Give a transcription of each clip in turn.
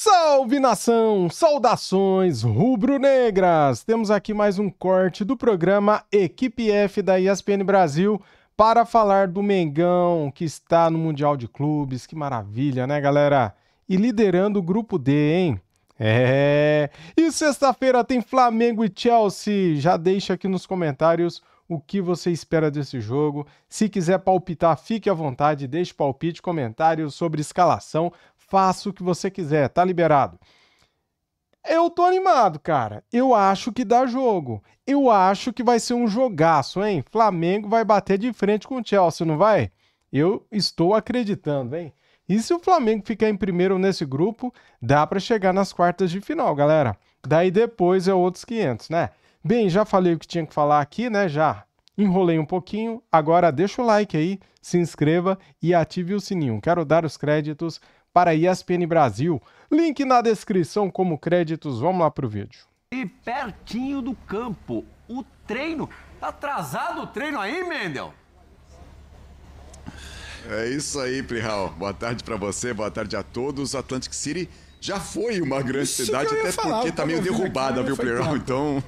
Salve nação, saudações rubro-negras! Temos aqui mais um corte do programa Equipe F da ESPN Brasil para falar do Mengão que está no Mundial de Clubes. Que maravilha, né, galera? E liderando o grupo D, hein? E sexta-feira tem Flamengo e Chelsea. Já deixa aqui nos comentários o que você espera desse jogo. Se quiser palpitar, fique à vontade, deixe palpite, comentários sobre escalação. Faça o que você quiser, tá liberado. Eu tô animado, cara. Eu acho que dá jogo. Eu acho que vai ser um jogaço, hein? Flamengo vai bater de frente com o Chelsea, não vai? Eu estou acreditando, hein? E se o Flamengo ficar em primeiro nesse grupo, dá para chegar nas quartas de final, galera. Daí depois é outros 500, né? Bem, já falei o que tinha que falar aqui, né? Já enrolei um pouquinho. Agora deixa o like aí, se inscreva e ative o sininho. Quero dar os créditos para a ESPN Brasil. Link na descrição como créditos. Vamos lá pro vídeo. E pertinho do campo, o treino. Tá atrasado o treino aí, Mendel? É isso aí, Plihal. Boa tarde pra você, boa tarde a todos. Atlantic City já foi uma grande cidade, até porque tá meio derrubada, viu, Plihal? Então,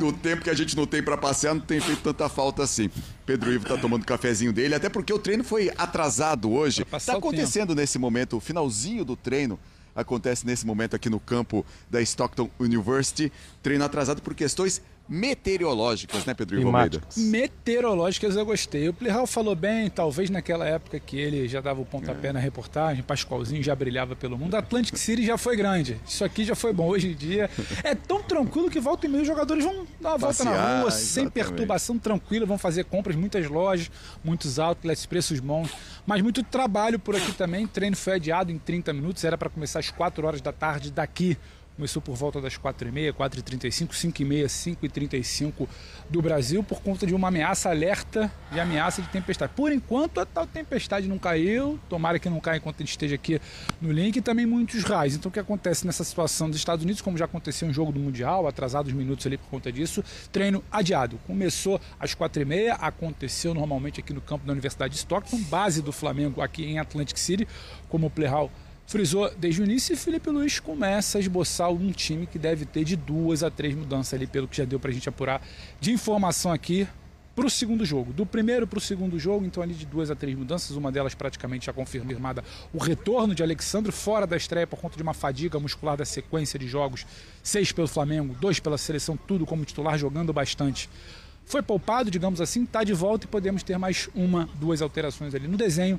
do tempo que a gente não tem pra passear, não tem feito tanta falta assim. Pedro Ivo tá tomando o cafezinho dele, até porque o treino foi atrasado hoje. Tá acontecendo nesse momento, o finalzinho do treino acontece nesse momento aqui no campo da Stockton University. Treino atrasado por questões meteorológicas, né, Pedro Ivo Almeida? Meteorológicas eu gostei. O Plihal falou bem, talvez naquela época que ele já dava o pontapé na reportagem, Pascoalzinho já brilhava pelo mundo, Atlantic City já foi grande. Isso aqui já foi bom. Hoje em dia é tão tranquilo que volta e meia os jogadores vão dar uma volta na rua, sem perturbação, tranquila, vão fazer compras, muitas lojas, muitos outlets, preços bons, mas muito trabalho por aqui também. O treino foi adiado em 30 minutos, era para começar às 4 horas da tarde daqui. Começou por volta das 4h30, 4h35, 5h30, 5h35 do Brasil, por conta de uma alerta de ameaça de tempestade. Por enquanto, a tal tempestade não caiu, tomara que não caia enquanto a gente esteja aqui no link, e também muitos raios. Então, o que acontece nessa situação dos Estados Unidos, como já aconteceu em jogo do Mundial, atrasados minutos ali por conta disso, treino adiado. Começou às 4h30, aconteceu normalmente aqui no campo da Universidade de Stockton, base do Flamengo aqui em Atlantic City, como o Plihal frisou desde o início, e Felipe Luiz começa a esboçar um time que deve ter de 2 a 3 mudanças ali, pelo que já deu pra gente apurar de informação aqui pro segundo jogo. Do primeiro pro segundo jogo, então ali de 2 a 3 mudanças, uma delas praticamente já confirmada, o retorno de Alexandre fora da estreia por conta de uma fadiga muscular da sequência de jogos, 6 pelo Flamengo, 2 pela seleção, tudo como titular, jogando bastante. Foi poupado, digamos assim, tá de volta e podemos ter mais 1, 2 alterações ali no desenho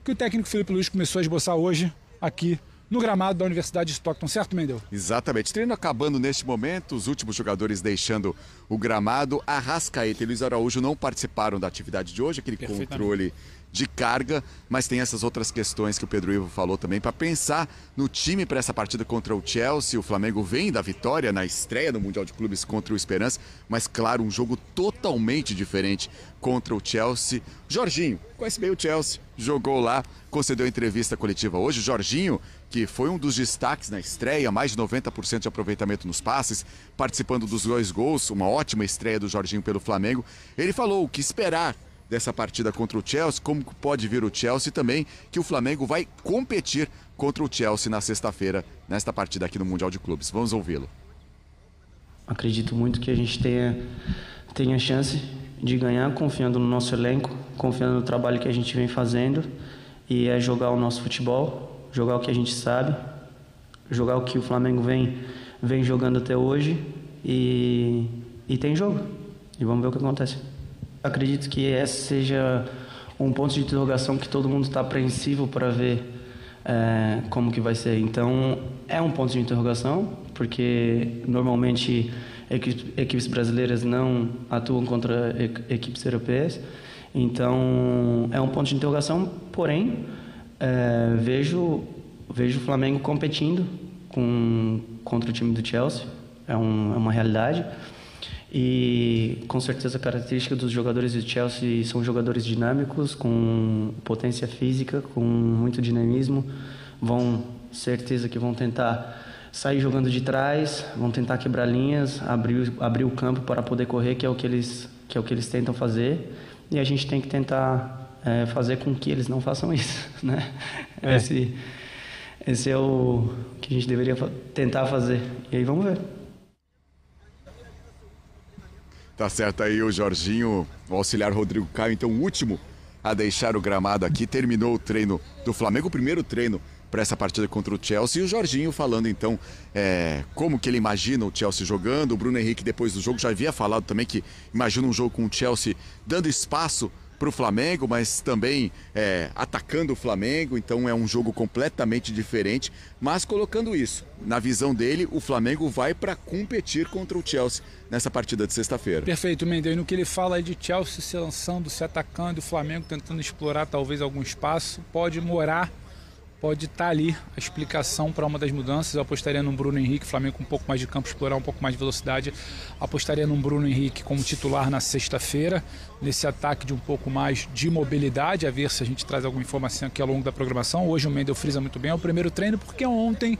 que o técnico Felipe Luiz começou a esboçar hoje aqui no gramado da Universidade de Stockton, certo, Mendel? Exatamente. Treino acabando neste momento, os últimos jogadores deixando o gramado. Arrascaeta e Luiz Araújo não participaram da atividade de hoje, aquele controle de carga, mas tem essas outras questões que o Pedro Ivo falou também para pensar no time para essa partida contra o Chelsea. O Flamengo vem da vitória na estreia no Mundial de Clubes contra o Esperance, mas claro, um jogo totalmente diferente contra o Chelsea. Jorginho, conhece bem o Chelsea, jogou lá, concedeu entrevista coletiva hoje. Jorginho, que foi um dos destaques na estreia, mais de 90% de aproveitamento nos passes, participando dos 2 gols, uma ótima estreia do Jorginho pelo Flamengo. Ele falou o que esperar dessa partida contra o Chelsea, como pode vir o Chelsea também, que o Flamengo vai competir contra o Chelsea na sexta-feira, nesta partida aqui no Mundial de Clubes. Vamos ouvi-lo. Acredito muito que a gente tenha chance de ganhar, confiando no nosso elenco, confiando no trabalho que a gente vem fazendo, e é jogar o nosso futebol, jogar o que a gente sabe, jogar o que o Flamengo vem jogando até hoje, e tem jogo. E vamos ver o que acontece. Acredito que esse seja um ponto de interrogação que todo mundo está apreensivo para ver como que vai ser. Então, é um ponto de interrogação, porque normalmente equipes brasileiras não atuam contra equipes europeias. Então, é um ponto de interrogação, porém, vejo o Flamengo competindo contra o time do Chelsea. É uma realidade. E com certeza a característica dos jogadores do Chelsea são jogadores dinâmicos, com potência física, com muito dinamismo. Certeza que vão tentar sair jogando de trás, vão tentar quebrar linhas, abrir o campo para poder correr, que é o que eles tentam fazer. E a gente tem que tentar fazer com que eles não façam isso, né? Esse é o que a gente deveria tentar fazer. E aí vamos ver. Tá certo aí o Jorginho, o auxiliar Rodrigo Caio, então o último a deixar o gramado aqui. Terminou o treino do Flamengo, o primeiro treino para essa partida contra o Chelsea. E o Jorginho falando então como que ele imagina o Chelsea jogando. O Bruno Henrique depois do jogo já havia falado também que imagina um jogo com o Chelsea dando espaço para o Flamengo, mas também atacando o Flamengo. Então é um jogo completamente diferente, mas colocando isso na visão dele, o Flamengo vai para competir contra o Chelsea nessa partida de sexta-feira. Perfeito, Mendes. No que ele fala aí de Chelsea se lançando, se atacando, o Flamengo tentando explorar talvez algum espaço, pode estar ali a explicação para uma das mudanças. Eu apostaria no Bruno Henrique, Flamengo com um pouco mais de campo, explorar um pouco mais de velocidade. Apostaria no Bruno Henrique como titular na sexta-feira, nesse ataque de um pouco mais de mobilidade, a ver se a gente traz alguma informação aqui ao longo da programação. Hoje o Mendel frisa muito bem, é o primeiro treino, porque ontem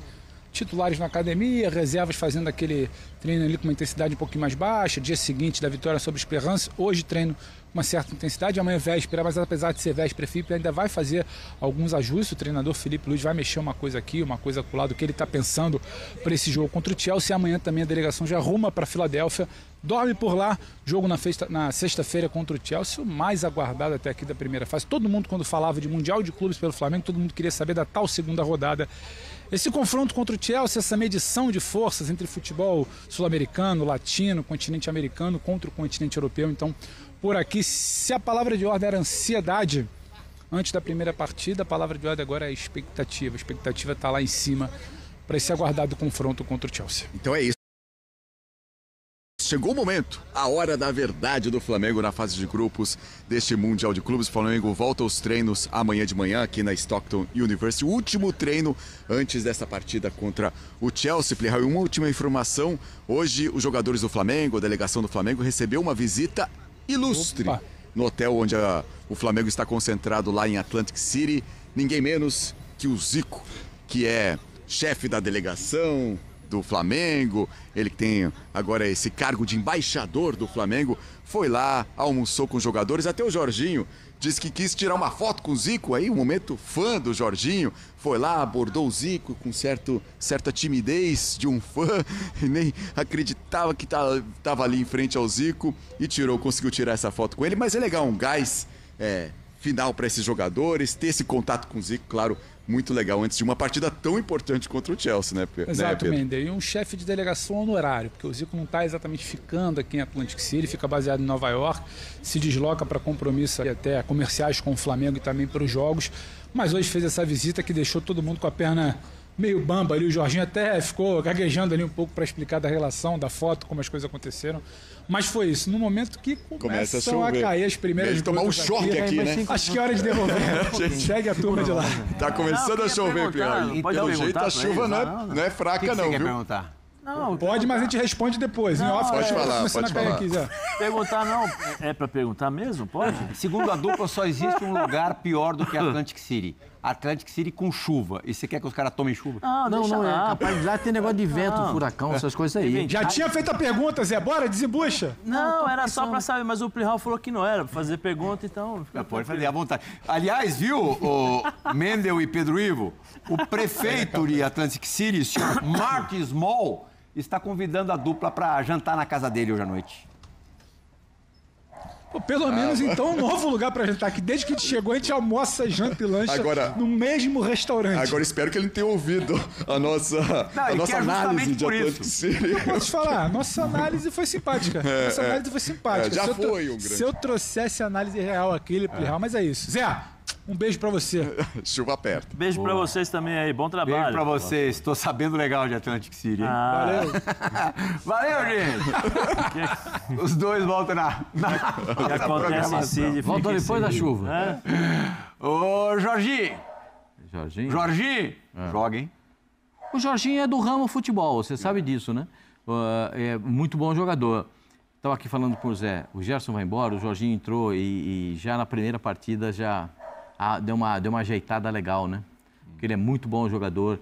titulares na academia, reservas fazendo aquele treino ali com uma intensidade um pouquinho mais baixa, dia seguinte da vitória sobre o Esperance, hoje treino com uma certa intensidade, amanhã é véspera, mas apesar de ser véspera, Felipe ainda vai fazer alguns ajustes, o treinador Felipe Luiz vai mexer uma coisa aqui, uma coisa acolá do que ele está pensando para esse jogo contra o Chelsea. Amanhã também a delegação já arruma para Filadélfia, dorme por lá, jogo na sexta-feira contra o Chelsea, o mais aguardado até aqui da primeira fase. Todo mundo, quando falava de Mundial de Clubes pelo Flamengo, todo mundo queria saber da tal segunda rodada. Esse confronto contra o Chelsea, essa medição de forças entre futebol sul-americano, latino, continente americano contra o continente europeu. Então, por aqui, se a palavra de ordem era ansiedade antes da primeira partida, a palavra de ordem agora é expectativa. A expectativa está lá em cima para esse aguardado confronto contra o Chelsea. Então é isso. Chegou o momento, a hora da verdade do Flamengo na fase de grupos deste Mundial de Clubes. O Flamengo volta aos treinos amanhã de manhã aqui na Stockton University. O último treino antes dessa partida contra o Chelsea. E uma última informação, hoje os jogadores do Flamengo, a delegação do Flamengo recebeu uma visita ilustre no hotel onde o Flamengo está concentrado lá em Atlantic City. Ninguém menos que o Zico, que é chefe da delegação do Flamengo, ele que tem agora esse cargo de embaixador do Flamengo, foi lá, almoçou com os jogadores, até o Jorginho disse que quis tirar uma foto com o Zico, aí um momento fã do Jorginho, foi lá, abordou o Zico com certa timidez de um fã, e nem acreditava que estava ali em frente ao Zico, e conseguiu tirar essa foto com ele. Mas é legal, um gás final para esses jogadores, ter esse contato com o Zico, claro, muito legal, antes de uma partida tão importante contra o Chelsea, né, Pedro? Exato, Mendes. E um chefe de delegação honorário, porque o Zico não está exatamente ficando aqui em Atlantic City, ele fica baseado em Nova York, se desloca para compromissos até comerciais com o Flamengo e também para os jogos, mas hoje fez essa visita que deixou todo mundo com a perna meio bamba ali. O Jorginho até ficou gaguejando ali um pouco para explicar da relação, da foto, como as coisas aconteceram. Mas foi isso, no momento que começam a cair as primeiras gotas. Tomar um choque aqui, né? Acho que é hora de devolver. Segue a turma de lá. Tá começando a chover, Pirralho. Pelo jeito a chuva não é fraca, não, viu? Perguntar? Não, pode, mas a gente responde depois. Em off, pode falar, pode falar. Aqui, já. Perguntar não, é pra perguntar mesmo? Pode? Segundo a dupla, só existe um lugar pior do que Atlantic City. Atlantic City com chuva. E você quer que os caras tomem chuva? Não, é capaz de lá ter negócio de vento, furacão, essas coisas aí. Já tinha feito a pergunta, Zé, bora, desembucha. Não, era só pra saber, mas o Plihal falou que não era pra fazer pergunta, então... Pode fazer à vontade. Aliás, viu, o Mendel e Pedro Ivo, o prefeito de Atlantic City, o senhor Mark Small, está convidando a dupla para jantar na casa dele hoje à noite. Pô, pelo menos, então, um novo lugar para jantar, que desde que a gente chegou, a gente almoça, janta e lancha no mesmo restaurante. Agora, espero que ele tenha ouvido a nossa análise de Atlantic City. Eu posso te falar, nossa análise foi simpática. Já foi um grande. Se eu trouxesse a análise real aqui, mas é isso. Zé, um beijo pra você. Chuva perto. Beijo pra vocês também aí, bom trabalho. Beijo pra vocês, tô sabendo legal de Atlantic City. Valeu. Valeu, gente. Os dois voltam na que acontece em City. Voltam depois da chuva. Ô, Jorginho. Jorginho. Joga, hein? O Jorginho é do ramo futebol, você sabe disso, né? É muito bom jogador. Estava aqui falando com o Zé, o Gerson vai embora, o Jorginho entrou e já na primeira partida já deu uma ajeitada legal, né? Porque ele é muito bom jogador.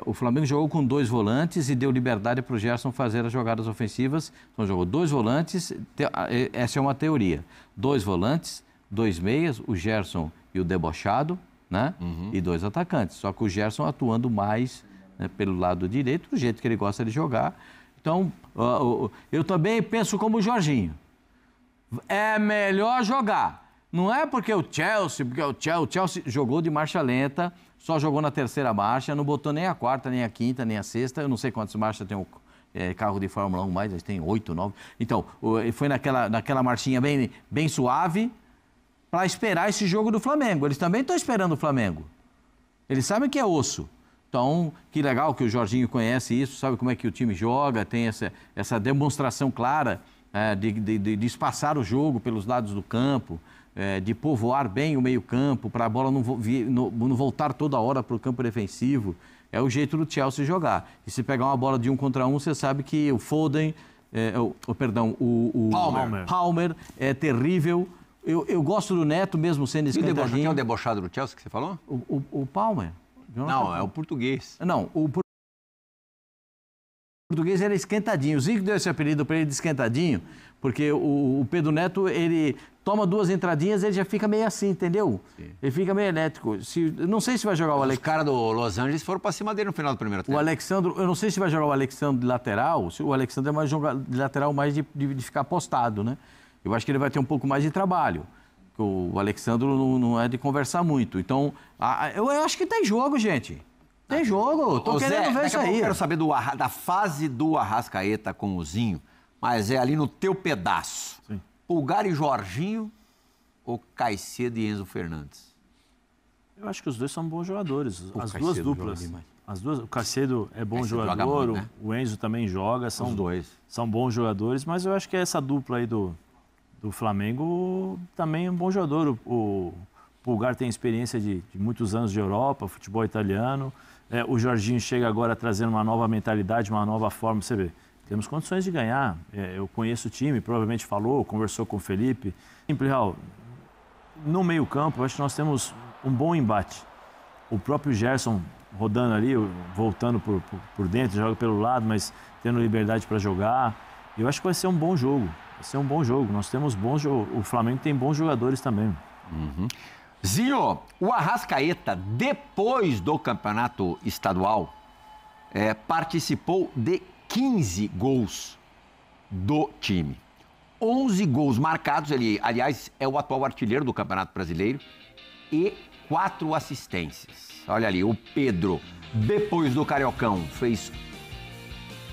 O Flamengo jogou com 2 volantes e deu liberdade para o Gerson fazer as jogadas ofensivas. Então jogou 2 volantes, essa é uma teoria. 2 volantes, 2 meias, o Gerson e o debochado, né? E 2 atacantes. Só que o Gerson atuando mais, né, pelo lado direito, do jeito que ele gosta de jogar. Então, eu também penso como o Jorginho. É melhor jogar. Não é porque o Chelsea jogou de marcha lenta, só jogou na 3ª marcha, não botou nem a 4ª, nem a 5ª, nem a 6ª. Eu não sei quantas marchas tem o carro de Fórmula 1, mas tem 8, 9. Então, foi naquela marchinha bem suave para esperar esse jogo do Flamengo. Eles também estão esperando o Flamengo. Eles sabem que é osso. Então, que legal que o Jorginho conhece isso, sabe como é que o time joga, tem essa demonstração clara de espaçar o jogo pelos lados do campo, de povoar bem o meio-campo, para a bola não voltar toda hora para o campo defensivo. É o jeito do Chelsea jogar. E se pegar uma bola de 1 contra 1, você sabe que o Foden, o Palmer é terrível. Eu gosto do Neto, mesmo sendo esquentadinho. Quem é o debochado do Chelsea que você falou? O Palmer. Não, é o português. Não, o português era esquentadinho. O Zico deu esse apelido para ele de esquentadinho, porque o Pedro Neto, ele toma 2 entradinhas, ele já fica meio assim, entendeu? Sim. Ele fica meio elétrico. Não sei se vai jogar o Alexandre. Os caras do Los Angeles foram para cima dele no final do primeiro tempo. O Alexandre, eu não sei se vai jogar o Alexandre de lateral. O Alexandre é mais jogar de lateral, mais de ficar postado, né? Eu acho que ele vai ter um pouco mais de trabalho. O Alexandre não é de conversar muito. Então, eu acho que tem jogo, gente. Tem jogo. Tô querendo ver isso aí. Eu quero saber da fase do Arrascaeta com o Zinho, mas é ali no teu pedaço. Sim. Pulgar e Jorginho ou Caicedo e Enzo Fernandes? Eu acho que os dois são bons jogadores. As duas duplas. O Caicedo é bom jogador, muito, né? O Enzo também joga. Os dois. São bons jogadores, mas eu acho que essa dupla aí do Flamengo também é um bom jogador. O Pulgar tem experiência de muitos anos de Europa, futebol italiano. O Jorginho chega agora trazendo uma nova mentalidade, uma nova forma. Você vê, temos condições de ganhar. Eu conheço o time, provavelmente conversou com o Felipe. Real, no meio campo, acho que nós temos um bom embate. O próprio Gerson rodando ali, voltando por dentro, joga pelo lado, mas tendo liberdade para jogar. Eu acho que vai ser um bom jogo. Vai ser um bom jogo. Nós temos o Flamengo tem bons jogadores também. Zinho, o Arrascaeta, depois do campeonato estadual, participou de 15 gols do time. 11 gols marcados, ele, aliás, é o atual artilheiro do Campeonato Brasileiro, e 4 assistências. Olha ali, o Pedro, depois do Cariocão, fez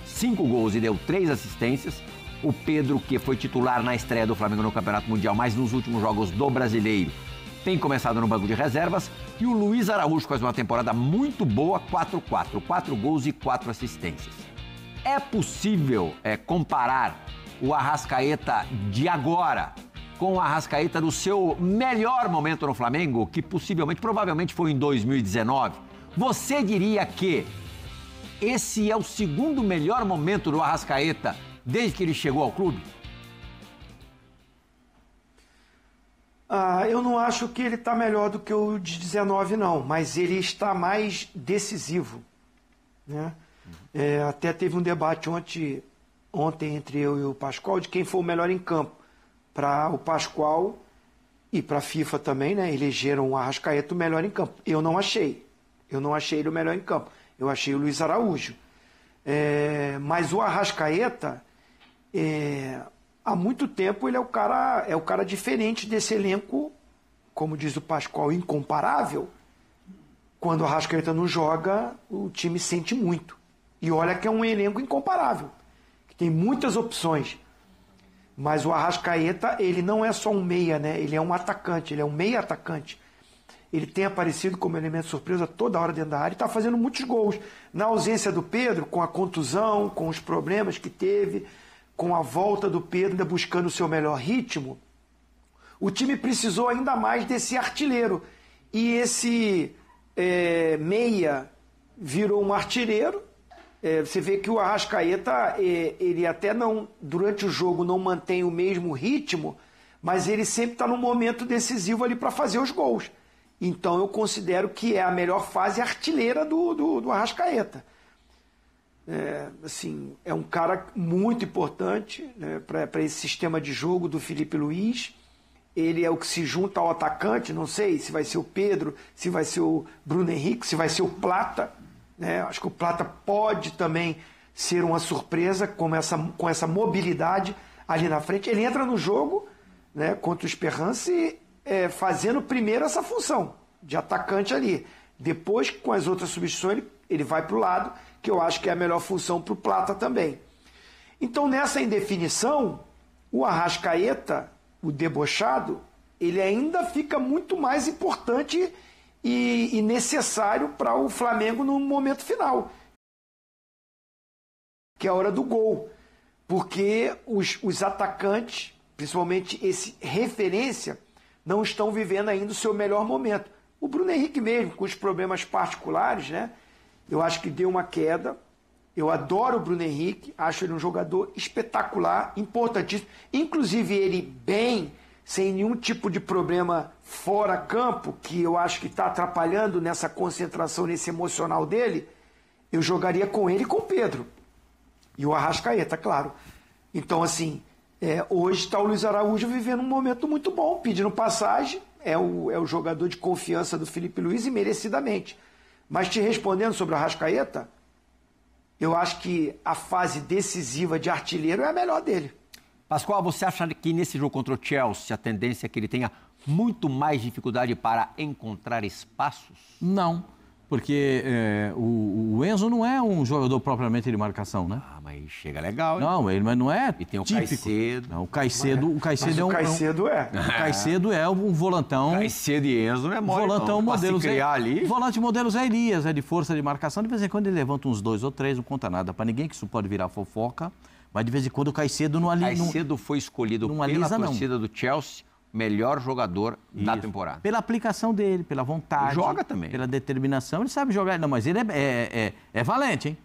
5 gols e deu 3 assistências. O Pedro, que foi titular na estreia do Flamengo no Campeonato Mundial, mas nos últimos jogos do Brasileiro, tem começado no banco de reservas. E o Luiz Araújo faz uma temporada muito boa, 4-4, 4 gols e 4 assistências. É possível comparar o Arrascaeta de agora com o Arrascaeta do seu melhor momento no Flamengo, que provavelmente foi em 2019? Você diria que esse é o segundo melhor momento do Arrascaeta desde que ele chegou ao clube? Eu não acho que ele está melhor do que o de 19, não, mas ele está mais decisivo, né? Até teve um debate ontem entre eu e o Pascoal de quem foi o melhor em campo. Para o Pascoal e para a FIFA também, né? Elegeram o Arrascaeta o melhor em campo. Eu não achei ele o melhor em campo. Eu achei o Luiz Araújo. Mas o Arrascaeta, há muito tempo, ele é o cara diferente desse elenco, como diz o Pascoal, incomparável. Quando o Arrascaeta não joga, o time sente muito. E olha que é um elenco incomparável, que tem muitas opções. Mas o Arrascaeta, ele não é só um meia, né? Ele é um atacante, ele é um meia atacante. Ele tem aparecido como elemento surpresa toda hora dentro da área e está fazendo muitos gols. Na ausência do Pedro, com a contusão, com os problemas que teve, com a volta do Pedro ainda buscando o seu melhor ritmo, o time precisou ainda mais desse artilheiro. E esse meia virou um artilheiro. Você vê que o Arrascaeta, ele até não, durante o jogo não mantém o mesmo ritmo, mas ele sempre está no momento decisivo ali para fazer os gols. Então eu considero que é a melhor fase artilheira do Arrascaeta. É um cara muito importante, né, para esse sistema de jogo do Felipe Luiz. ele é o que se junta ao atacante, não sei se vai ser o Pedro, se vai ser o Bruno Henrique, se vai ser o Plata, né? Acho que o Plata pode também ser uma surpresa com essa mobilidade ali na frente. Ele entra no jogo, né, contra o Esperance, fazendo primeiro essa função de atacante ali. Depois, com as outras substituições, ele vai para o lado, que eu acho que é a melhor função para o Plata também. Então, nessa indefinição, o Arrascaeta, o debochado, ele ainda fica muito mais importante e necessário para o Flamengo no momento final, que é a hora do gol. Porque os atacantes, principalmente esse referência, não estão vivendo ainda o seu melhor momento. O Bruno Henrique mesmo, com os problemas particulares, né? Eu acho que deu uma queda. Eu adoro o Bruno Henrique, acho ele um jogador espetacular, importantíssimo. Inclusive ele bem, sem nenhum tipo de problema fora campo, que eu acho que está atrapalhando nessa concentração, nesse emocional dele, eu jogaria com ele e com o Pedro. E o Arrascaeta, claro. Então, assim, hoje está o Luiz Araújo vivendo um momento muito bom, pedindo passagem, é o jogador de confiança do Felipe Luiz e merecidamente. Mas te respondendo sobre o Arrascaeta, eu acho que a fase decisiva de artilheiro é a melhor dele. Pascoal, você acha que nesse jogo contra o Chelsea a tendência é que ele tenha muito mais dificuldade para encontrar espaços? Não, porque o Enzo não é um jogador propriamente de marcação, né? Ah, mas chega legal, hein? Não, ele não é E tem o típico. Caicedo. Não, o Caicedo O Caicedo O Caicedo é um volantão. Caicedo e Enzo não é mole, Volantão não. modelo Zé. Ali. Volante modelo Zé Elias, é de força de marcação. De vez em quando ele levanta uns 2 ou 3, não conta nada pra ninguém, que isso pode virar fofoca. Mas de vez em quando o Caicedo não alisa. Caicedo foi escolhido pela torcida do Chelsea, melhor jogador da temporada. Pela aplicação dele, pela vontade. Joga também. Pela determinação, ele sabe jogar. Não, mas ele é valente, hein?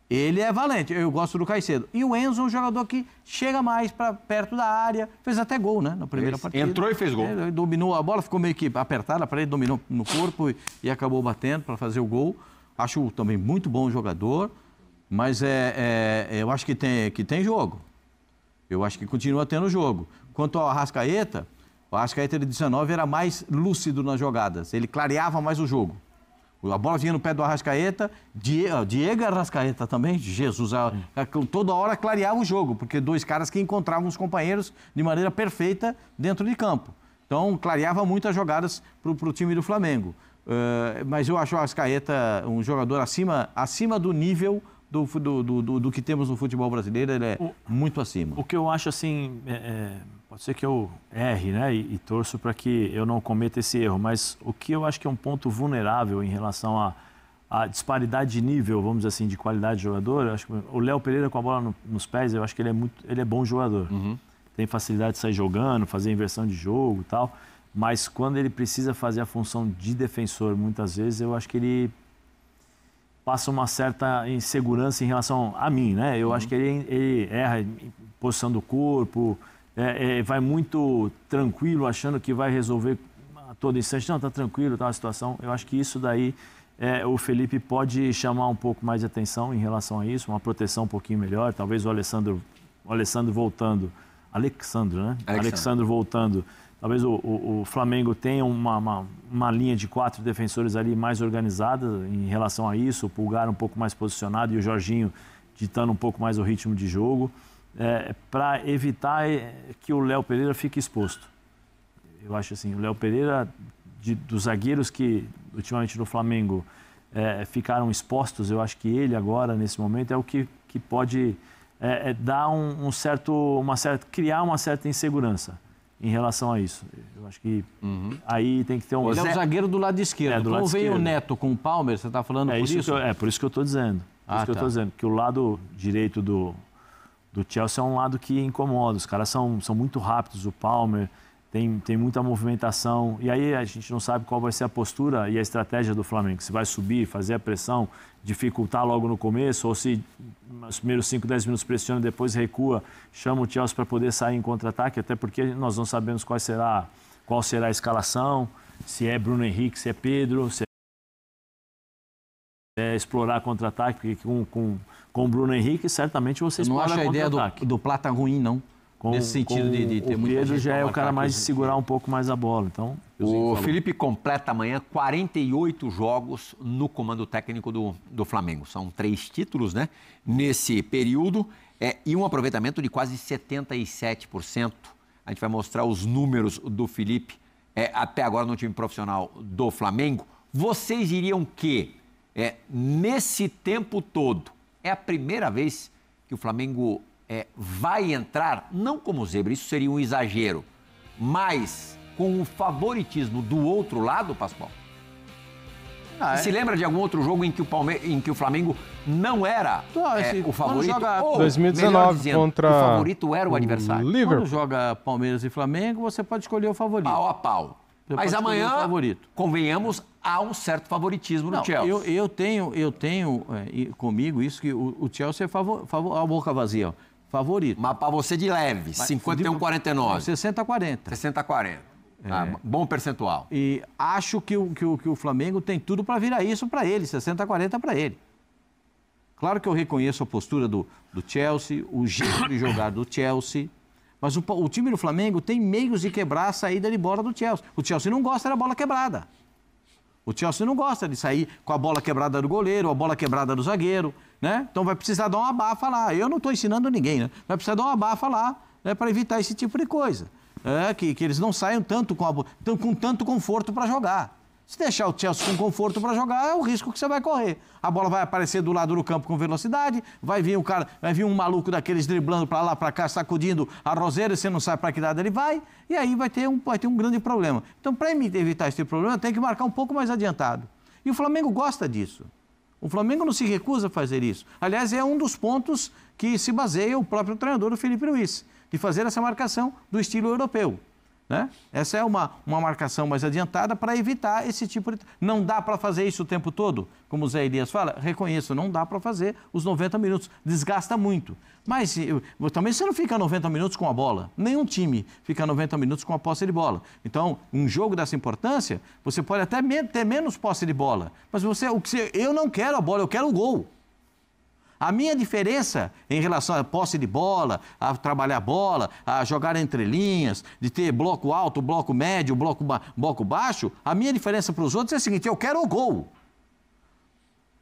Ele é valente, eu gosto do Caicedo. E o Enzo é um jogador que chega mais para perto da área, fez até gol, né, na primeira partida. Entrou e fez gol. Ele dominou, a bola ficou meio que apertada para ele, dominou no corpo e acabou batendo para fazer o gol. Acho também muito bom jogador, mas eu acho que tem jogo. Eu acho que continua tendo jogo. Quanto ao Arrascaeta, o Arrascaeta de 19 era mais lúcido nas jogadas, ele clareava mais o jogo. A bola vinha no pé do Arrascaeta, Diego Arrascaeta também, Jesus, toda hora clareava o jogo, porque 2 caras que encontravam os companheiros de maneira perfeita dentro de campo. Então, clareava muitas jogadas para o time do Flamengo. Mas eu acho o Arrascaeta um jogador acima do nível do que temos no futebol brasileiro, ele é muito acima. O que eu acho assim, pode ser que eu erre, né, e torço para que eu não cometa esse erro, mas o que eu acho que é um ponto vulnerável em relação à disparidade de nível, vamos dizer assim, de qualidade de jogador, eu acho que o Léo Pereira com a bola nos pés, eu acho que ele é bom jogador. Uhum. Tem facilidade de sair jogando, fazer inversão de jogo e tal, mas quando ele precisa fazer a função de defensor, muitas vezes, eu acho que ele passa uma certa insegurança em relação a mim, né? Eu acho que ele erra em posição do corpo, vai muito tranquilo, achando que vai resolver a todo instante. Não, tá tranquilo, tá uma situação. Eu acho que isso daí, o Felipe pode chamar um pouco mais de atenção em relação a isso, uma proteção um pouquinho melhor. Talvez o Alessandro voltando, Alexandro voltando. Talvez o Flamengo tenha uma linha de 4 defensores ali mais organizada em relação a isso, o Pulgar um pouco mais posicionado e o Jorginho ditando um pouco mais o ritmo de jogo, para evitar que o Léo Pereira fique exposto. Eu acho assim, o Léo Pereira, dos zagueiros que ultimamente no Flamengo ficaram expostos, eu acho que ele agora, nesse momento, é o que pode dar criar uma certa insegurança em relação a isso. Eu acho que aí tem que ter um... Ele é o zagueiro do lado esquerdo. Como veio o Neto com o Palmer, você está falando por isso? Por isso que eu estou dizendo. Que eu estou dizendo. Que o lado direito do Chelsea é um lado que incomoda. Os caras são muito rápidos. O Palmer tem muita movimentação. E aí a gente não sabe qual vai ser a postura e a estratégia do Flamengo. Se vai subir, fazer a pressão, dificultar logo no começo, ou se nos primeiros 5, 10 minutos pressiona, depois recua, chama o Chelsea para poder sair em contra-ataque, até porque nós não sabemos qual será a escalação, se é Bruno Henrique, se é Pedro, se é explorar contra-ataque, porque com o Bruno Henrique certamente você explora contra-ataque. Não acho a ideia do Plata ruim, não. Nesse ssentido de ter muita gente. O Pedro já é o cara mais de segurar um pouco mais a bola. Então, o Felipe completa amanhã 48 jogos no comando técnico do Flamengo. São 3 títulos, né? Nesse período. E um aproveitamento de quase 77%. A gente vai mostrar os números do Felipe até agora no time profissional do Flamengo. Vocês diriam que, nesse tempo todo, é a primeira vez que o Flamengo vai entrar, não como zebra, isso seria um exagero, mas com o favoritismo do outro lado, Pascoal? Se lembra de algum outro jogo em que o Flamengo não era o favorito? Ou, 2019 dizendo, contra o favorito era o adversário. Liverpool. Quando joga Palmeiras e Flamengo, você pode escolher o favorito. Pau a pau. Mas amanhã, convenhamos, há um certo favoritismo no Chelsea. Eu tenho comigo isso que o Chelsea é a boca vazia, ó, favorito. Mas para você de leve, 51-49. 60-40. 60-40. Bom percentual. E acho que o Flamengo tem tudo para virar isso para ele, 60-40 para ele. Claro que eu reconheço a postura do Chelsea, o jeito de jogar do Chelsea, mas o time do Flamengo tem meios de quebrar a saída de bola do Chelsea. O Chelsea não gosta da bola quebrada. O Chelsea não gosta de sair com a bola quebrada do goleiro, a bola quebrada do zagueiro, né? Então vai precisar dar uma bafa lá. Eu não estou ensinando ninguém, né? Vai precisar dar uma bafa lá, né, para evitar esse tipo de coisa. Que eles não saiam tanto com tanto conforto para jogar. Se deixar o Chelsea com conforto para jogar, é o risco que você vai correr. A bola vai aparecer do lado do campo com velocidade, vai vir um maluco daqueles driblando para lá, para cá, sacudindo a roseira, e você não sabe para que lado ele vai, e aí vai ter um grande problema. Então, para evitar esse problema, tem que marcar um pouco mais adiantado. E o Flamengo gosta disso. O Flamengo não se recusa a fazer isso. Aliás, é um dos pontos que se baseia o próprio treinador, o Felipe Luiz, de fazer essa marcação do estilo europeu. Né? Essa é uma marcação mais adiantada para evitar esse tipo de... Não dá para fazer isso o tempo todo, como o Zé Elias fala, reconheço, não dá para fazer os 90 minutos, desgasta muito. Mas também você não fica 90 minutos com a bola, nenhum time fica 90 minutos com a posse de bola. Então, um jogo dessa importância, você pode até ter menos posse de bola, mas eu não quero a bola, eu quero o gol. A minha diferença em relação à posse de bola, a trabalhar a bola, a jogar entre linhas, de ter bloco alto, bloco médio, bloco baixo, a minha diferença para os outros é a seguinte: eu quero o gol.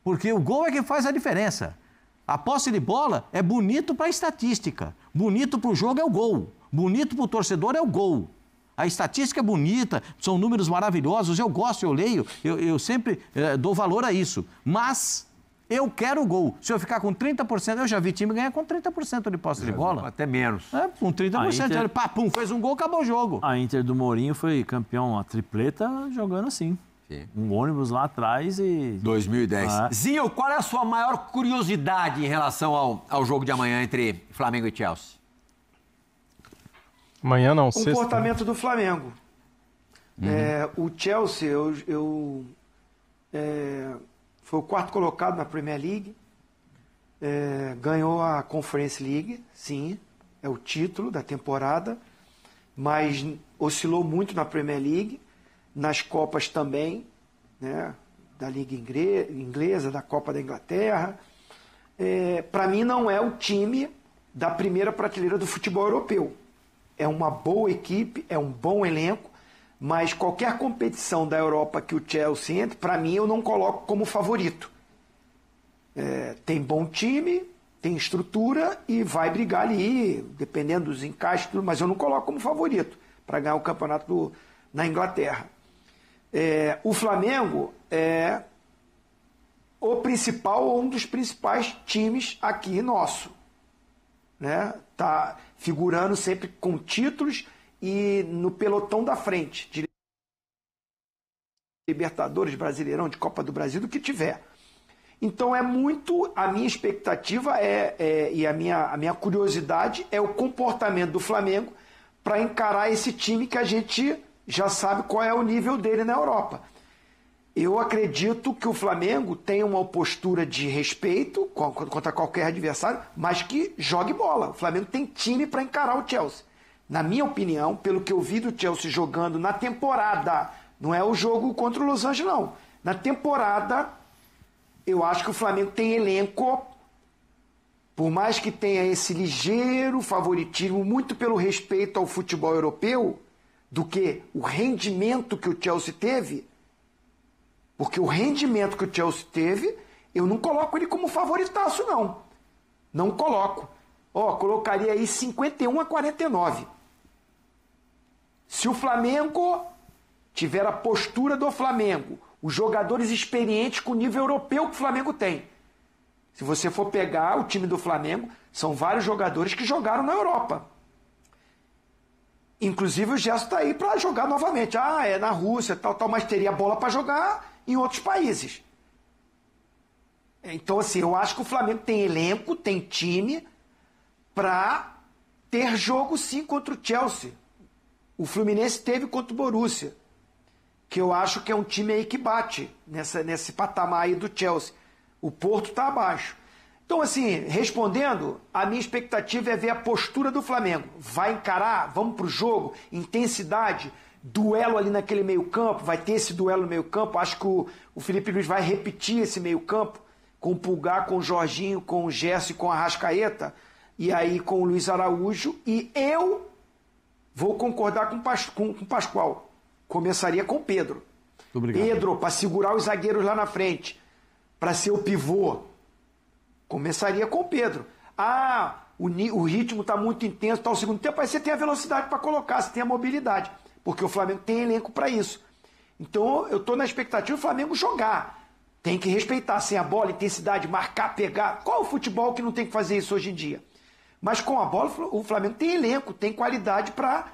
Porque o gol é que faz a diferença. A posse de bola é bonito para a estatística, bonito para o jogo é o gol, bonito para o torcedor é o gol. A estatística é bonita, são números maravilhosos, eu gosto, eu leio, eu sempre dou valor a isso, mas... eu quero o gol. Se eu ficar com 30%, eu já vi time ganhar com 30% de posse de bola. Até menos. Com 30%. Ele, pum, fez um gol, acabou o jogo. A Inter do Mourinho foi campeão, a tripleta, jogando assim. Sim. Um ônibus lá atrás e... 2010. Zinho, qual é a sua maior curiosidade em relação ao jogo de amanhã entre Flamengo e Chelsea? Amanhã não, o sexta. Comportamento do Flamengo. O Chelsea, foi o 4º colocado na Premier League, ganhou a Conference League, sim, é o título da temporada, mas oscilou muito na Premier League, nas Copas também, né, da Liga Inglesa, da Copa da Inglaterra. Para mim não é o time da primeira prateleira do futebol europeu. É uma boa equipe, é um bom elenco, mas qualquer competição da Europa que o Chelsea entre, para mim, eu não coloco como favorito. Tem bom time, tem estrutura e vai brigar ali, dependendo dos encaixes, mas eu não coloco como favorito para ganhar o campeonato na Inglaterra. O Flamengo é o principal ou um dos principais times aqui nosso. Né? Tá figurando sempre com títulos e no pelotão da frente, de Libertadores, Brasileirão, de Copa do Brasil, do que tiver. Então é muito, a minha expectativa e a minha curiosidade é o comportamento do Flamengo para encarar esse time que a gente já sabe qual é o nível dele na Europa. Eu acredito que o Flamengo tem uma postura de respeito contra qualquer adversário, mas que jogue bola. O Flamengo tem time para encarar o Chelsea. Na minha opinião, pelo que eu vi do Chelsea jogando na temporada, não é o jogo contra o Los Angeles, não. Na temporada, eu acho que o Flamengo tem elenco por mais que tenha esse ligeiro favoritismo, muito pelo respeito ao futebol europeu, do que o rendimento que o Chelsea teve, porque o rendimento que o Chelsea teve, eu não coloco ele como favoritaço, não. Não coloco. Colocaria aí 51-49. Se o Flamengo tiver a postura do Flamengo, os jogadores experientes com o nível europeu que o Flamengo tem. Se você for pegar o time do Flamengo, são vários jogadores que jogaram na Europa. Inclusive o Gerson está aí para jogar novamente. É na Rússia, tal, mas teria bola para jogar em outros países. Então, assim, eu acho que o Flamengo tem elenco, tem time para ter jogo sim contra o Chelsea. O Fluminense teve contra o Borussia, que eu acho que é um time aí que bate nesse patamar aí do Chelsea. O Porto está abaixo. Então, assim, respondendo, a minha expectativa é ver a postura do Flamengo. Vai encarar, vamos pro jogo, intensidade, duelo ali naquele meio campo, vai ter esse duelo no meio campo. Acho que o Felipe Luiz vai repetir esse meio campo, com o Pulgar, com o Jorginho, com o Gerson e com a Arrascaeta, e aí com o Luiz Araújo, e eu vou concordar com o Pascoal. Começaria com o Pedro. Obrigado. Pedro, para segurar os zagueiros lá na frente, para ser o pivô. Começaria com o Pedro. O ritmo está muito intenso, está o segundo tempo, aí você tem a velocidade para colocar, você tem a mobilidade, porque o Flamengo tem elenco para isso. Então eu estou na expectativa do Flamengo jogar. Tem que respeitar, sem a bola, intensidade, marcar, pegar. Qual é o futebol que não tem que fazer isso hoje em dia? Mas com a bola, o Flamengo tem elenco, tem qualidade para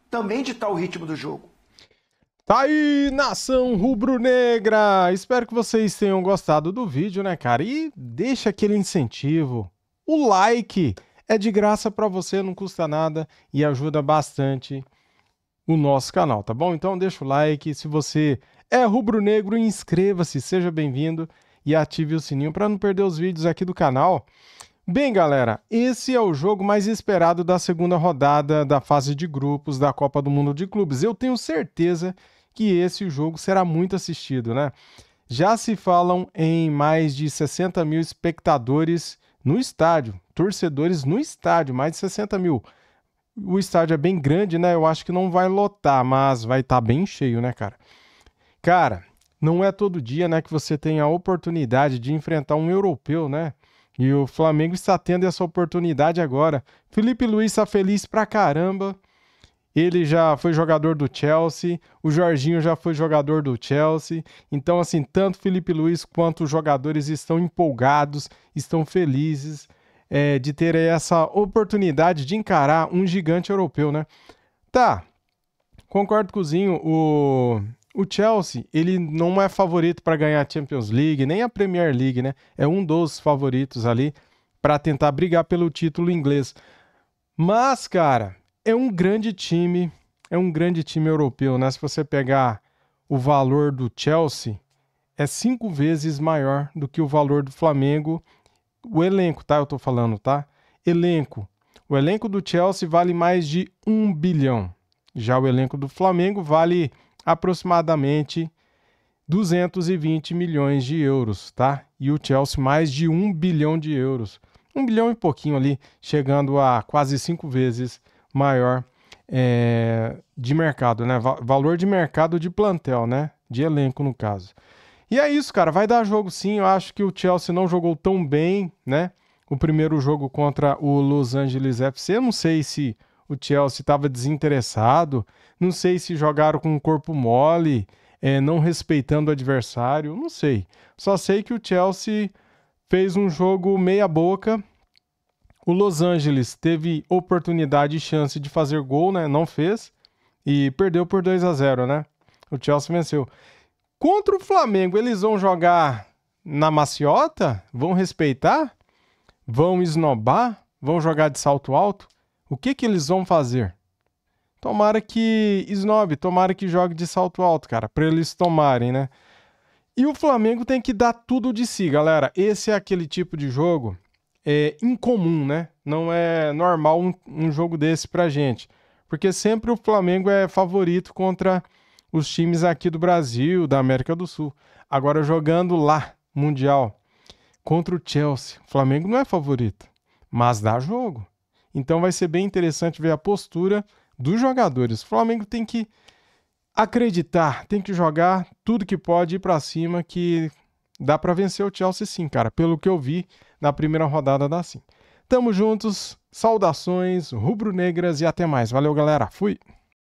também ditar o ritmo do jogo. Tá aí, nação rubro-negra! Espero que vocês tenham gostado do vídeo, né, cara? E deixa aquele incentivo. O like é de graça para você, não custa nada e ajuda bastante o nosso canal, tá bom? Então deixa o like. Se você é rubro-negro, inscreva-se, seja bem-vindo e ative o sininho para não perder os vídeos aqui do canal. Bem, galera, esse é o jogo mais esperado da segunda rodada da fase de grupos da Copa do Mundo de Clubes. Eu tenho certeza que esse jogo será muito assistido, né? Já se falam em mais de 60 mil espectadores no estádio, torcedores no estádio, mais de 60 mil. O estádio é bem grande, né? Eu acho que não vai lotar, mas vai estar bem cheio, né, cara? Cara, não é todo dia, né, que você tem a oportunidade de enfrentar um europeu, né? E o Flamengo está tendo essa oportunidade agora. Felipe Luiz está feliz pra caramba. Ele já foi jogador do Chelsea. O Jorginho já foi jogador do Chelsea. Então, assim, tanto Felipe Luiz quanto os jogadores estão empolgados, estão felizes de ter essa oportunidade de encarar um gigante europeu, né? Tá, concordo com o Zinho. O Chelsea, ele não é favorito para ganhar a Champions League, nem a Premier League, né? É um dos favoritos ali para tentar brigar pelo título inglês. Mas, cara, é um grande time europeu, né? Se você pegar o valor do Chelsea, é 5 vezes maior do que o valor do Flamengo. O elenco, tá? Eu tô falando, tá? Elenco. O elenco do Chelsea vale mais de 1 bilhão. Já o elenco do Flamengo vale aproximadamente 220 milhões de euros, tá? E o Chelsea mais de 1 bilhão de euros. 1 bilhão e pouquinho ali, chegando a quase 5 vezes maior de mercado, né? Valor de mercado de plantel, né? De elenco, no caso. E é isso, cara. Vai dar jogo sim. Eu acho que o Chelsea não jogou tão bem, né? O primeiro jogo contra o Los Angeles FC. Eu não sei se o Chelsea estava desinteressado. Não sei se jogaram com o corpo mole, não respeitando o adversário. Não sei. Só sei que o Chelsea fez um jogo meia boca. O Los Angeles teve oportunidade e chance de fazer gol, né? Não fez. E perdeu por 2-0, né? O Chelsea venceu. Contra o Flamengo, eles vão jogar na maciota? Vão respeitar? Vão esnobar? Vão jogar de salto alto? O que eles vão fazer? Tomara que esnobe, tomara que jogue de salto alto, cara, para eles tomarem, né? E o Flamengo tem que dar tudo de si, galera. Esse é aquele tipo de jogo incomum, né? Não é normal um jogo desse pra gente. Porque sempre o Flamengo é favorito contra os times aqui do Brasil, da América do Sul. Agora jogando lá, Mundial, contra o Chelsea, o Flamengo não é favorito. mas dá jogo. Então vai ser bem interessante ver a postura dos jogadores. O Flamengo tem que acreditar, tem que jogar tudo que pode, ir para cima, que dá para vencer o Chelsea sim, cara. Pelo que eu vi na primeira rodada dá sim. Tamo juntos, saudações rubro-negras e até mais. Valeu, galera. Fui!